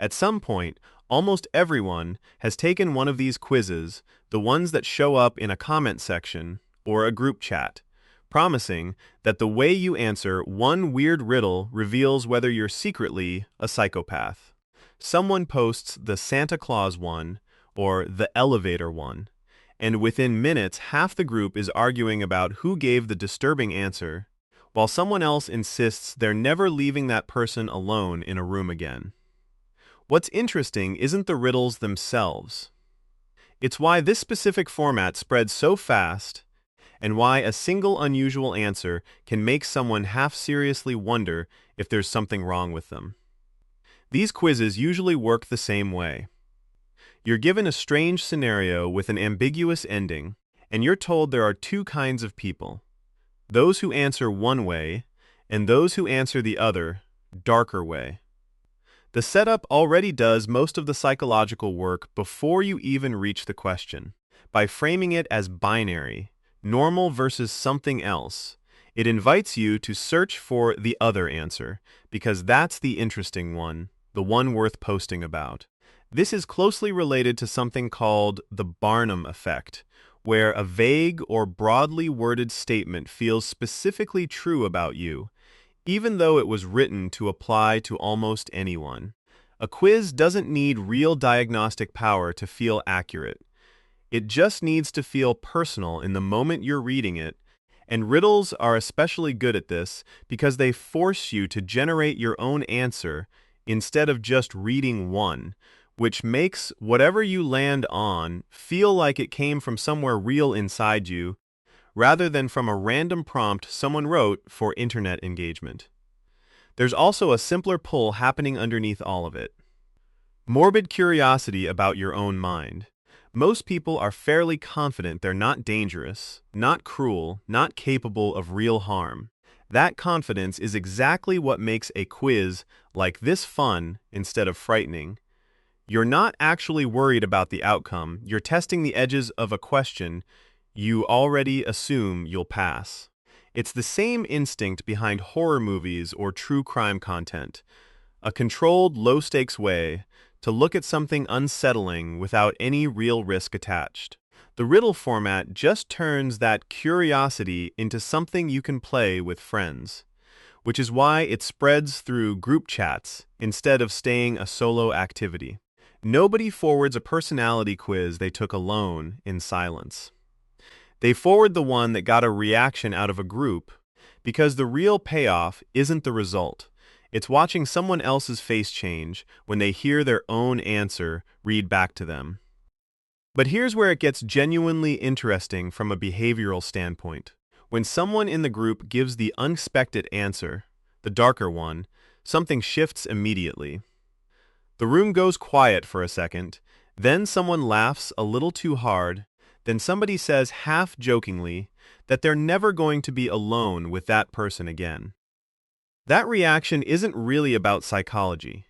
At some point, almost everyone has taken one of these quizzes, the ones that show up in a comment section or a group chat, promising that the way you answer one weird riddle reveals whether you're secretly a psychopath. Someone posts the Santa Claus one or the elevator one, and within minutes half the group is arguing about who gave the disturbing answer, while someone else insists they're never leaving that person alone in a room again. What's interesting isn't the riddles themselves. It's why this specific format spreads so fast and why a single unusual answer can make someone half-seriously wonder if there's something wrong with them. These quizzes usually work the same way. You're given a strange scenario with an ambiguous ending, and you're told there are two kinds of people: those who answer one way and those who answer the other, darker way. The setup already does most of the psychological work before you even reach the question. By framing it as binary, normal versus something else, it invites you to search for the other answer, because that's the interesting one, the one worth posting about. This is closely related to something called the Barnum effect, where a vague or broadly worded statement feels specifically true about you, even though it was written to apply to almost anyone. A quiz doesn't need real diagnostic power to feel accurate. It just needs to feel personal in the moment you're reading it, and riddles are especially good at this because they force you to generate your own answer instead of just reading one, which makes whatever you land on feel like it came from somewhere real inside you, rather than from a random prompt someone wrote for internet engagement. There's also a simpler pull happening underneath all of it: morbid curiosity about your own mind. Most people are fairly confident they're not dangerous, not cruel, not capable of real harm. That confidence is exactly what makes a quiz like this fun instead of frightening. You're not actually worried about the outcome. You're testing the edges of a question you already assume you'll pass. It's the same instinct behind horror movies or true crime content, a controlled, low-stakes way to look at something unsettling without any real risk attached. The riddle format just turns that curiosity into something you can play with friends, which is why it spreads through group chats instead of staying a solo activity. Nobody forwards a personality quiz they took alone in silence. They forward the one that got a reaction out of a group, because the real payoff isn't the result. It's watching someone else's face change when they hear their own answer read back to them. But here's where it gets genuinely interesting from a behavioral standpoint. When someone in the group gives the unexpected answer, the darker one, something shifts immediately. The room goes quiet for a second, then someone laughs a little too hard, then somebody says half-jokingly that they're never going to be alone with that person again. That reaction isn't really about psychology.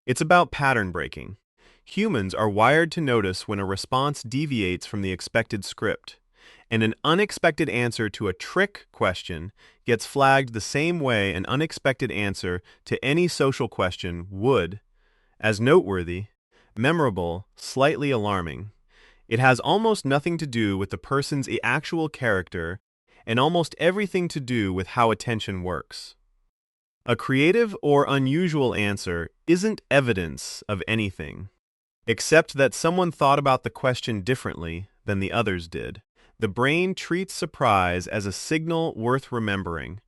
It's about pattern breaking. Humans are wired to notice when a response deviates from the expected script, and an unexpected answer to a trick question gets flagged the same way an unexpected answer to any social question would, as noteworthy, memorable, slightly alarming. It has almost nothing to do with the person's actual character and almost everything to do with how attention works. A creative or unusual answer isn't evidence of anything, except that someone thought about the question differently than the others did. The brain treats surprise as a signal worth remembering,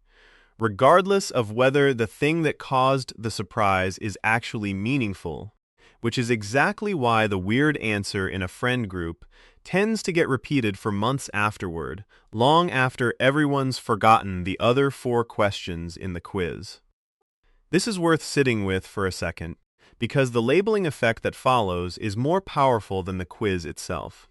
regardless of whether the thing that caused the surprise is actually meaningful, which is exactly why the weird answer in a friend group tends to get repeated for months afterward, long after everyone's forgotten the other 4 questions in the quiz. This is worth sitting with for a second, because the labeling effect that follows is more powerful than the quiz itself.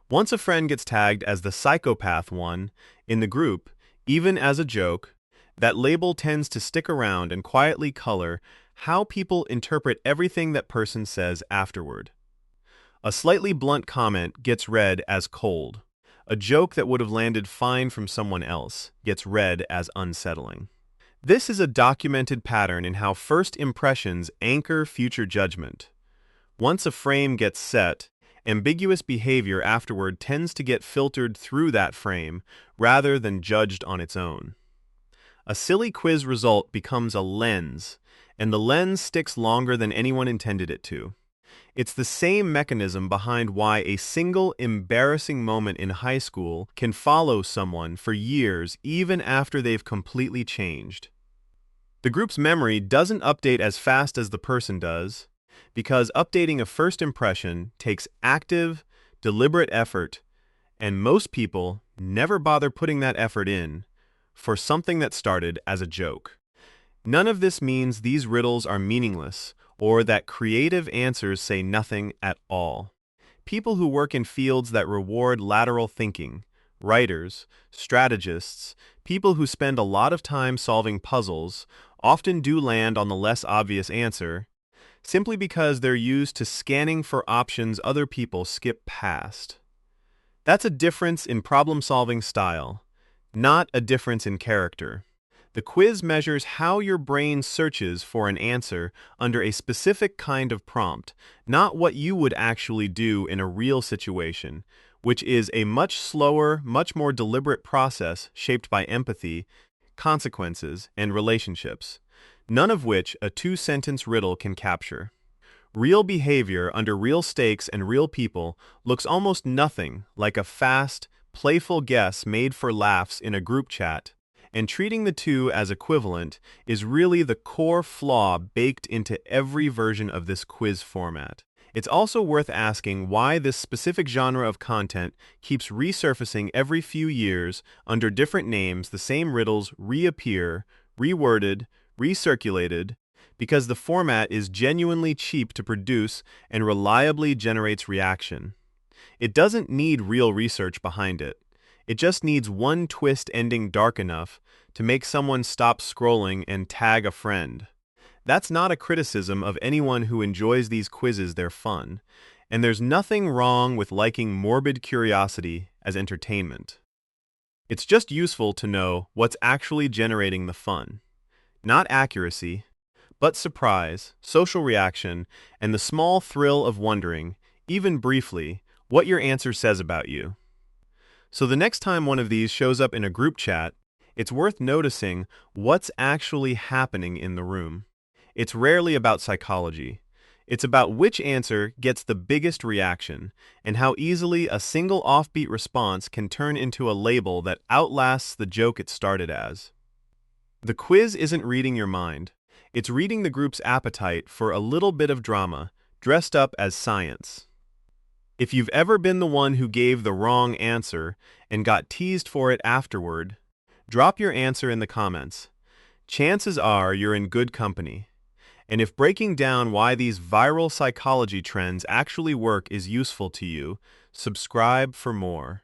Once a friend gets tagged as the psychopath one in the group, even as a joke, that label tends to stick around and quietly color how people interpret everything that person says afterward. A slightly blunt comment gets read as cold. A joke that would have landed fine from someone else gets read as unsettling. This is a documented pattern in how first impressions anchor future judgment. Once a frame gets set, ambiguous behavior afterward tends to get filtered through that frame rather than judged on its own. A silly quiz result becomes a lens, and the lens sticks longer than anyone intended it to. It's the same mechanism behind why a single embarrassing moment in high school can follow someone for years even after they've completely changed. The group's memory doesn't update as fast as the person does, because updating a first impression takes active, deliberate effort, and most people never bother putting that effort in for something that started as a joke. None of this means these riddles are meaningless or that creative answers say nothing at all. People who work in fields that reward lateral thinking, writers, strategists, people who spend a lot of time solving puzzles, often do land on the less obvious answer, simply because they're used to scanning for options other people skip past. That's a difference in problem-solving style, not a difference in character. The quiz measures how your brain searches for an answer under a specific kind of prompt, not what you would actually do in a real situation, which is a much slower, much more deliberate process shaped by empathy, consequences, and relationships, none of which a two-sentence riddle can capture. Real behavior under real stakes and real people looks almost nothing like a fast, playful guess made for laughs in a group chat, and treating the two as equivalent is really the core flaw baked into every version of this quiz format. It's also worth asking why this specific genre of content keeps resurfacing every few years under different names. The same riddles reappear, reworded, recirculated, because the format is genuinely cheap to produce and reliably generates reaction. It doesn't need real research behind it. It just needs one twist ending dark enough to make someone stop scrolling and tag a friend. That's not a criticism of anyone who enjoys these quizzes. They're fun, and there's nothing wrong with liking morbid curiosity as entertainment. It's just useful to know what's actually generating the fun. Not accuracy, but surprise, social reaction, and the small thrill of wondering, even briefly, what your answer says about you. So the next time one of these shows up in a group chat, it's worth noticing what's actually happening in the room. It's rarely about psychology. It's about which answer gets the biggest reaction and how easily a single offbeat response can turn into a label that outlasts the joke it started as. The quiz isn't reading your mind. It's reading the group's appetite for a little bit of drama dressed up as science. If you've ever been the one who gave the wrong answer and got teased for it afterward, drop your answer in the comments. Chances are you're in good company. And if breaking down why these viral psychology trends actually work is useful to you, subscribe for more.